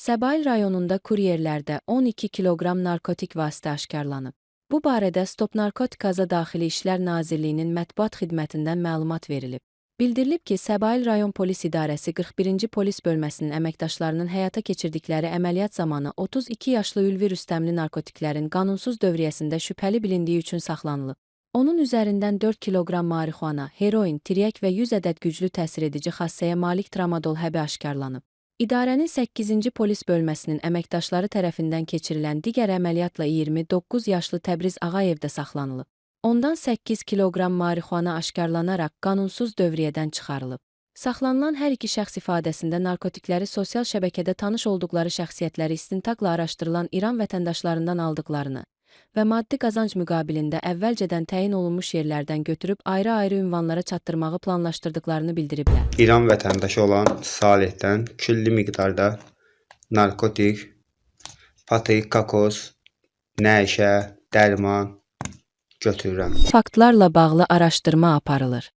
Səbail rayonunda kuryerlərdə 12 kiloqram narkotik vasitə aşkarlanıb. Bu barədə Stop Narkotikaza Daxili İşlər Nazirliyinin mətbuat xidmətindən məlumat verilib. Bildirilib ki, Səbail rayon polis idarəsi 41-ci polis bölməsinin əməkdaşlarının həyata keçirdikləri əməliyyat zamanı 32 yaşlı Ülvi Rüstəmli narkotiklərin qanunsuz dövriyyəsində şübhəli bilindiyi üçün saxlanılıb. Onun üzərindən 4 kiloqram marixuana, heroin, tiryək və 100 ədəd güclü təsir edici xassəyə malik tramadol həbi aşkarlanıb. İdarənin 8-ci polis bölməsinin əməkdaşları tərəfindən keçirilən digər əməliyyatla 29 yaşlı Təbriz Ağayev də saxlanılıb. Ondan 8 kiloqram marixuana aşkarlanaraq qanunsuz dövriyyədən çıxarılıb. Saxlanılan hər iki şəxs ifadəsində narkotikləri sosial şəbəkədə tanış olduqları şəxsiyyətləri istintaqla araşdırılan İran vətəndaşlarından aldıqlarını və maddi qazanc müqabilində əvvəlcədən təyin olunmuş yerlərdən götürüb ayrı-ayrı ünvanlara çatdırmağı planlaşdırdıqlarını bildiriblər. İran vətəndaşı olan Salihdən külli miqdarda narkotik, patrik, kakos, nəşə, dərman götürürəm. Faktlarla bağlı araşdırma aparılır.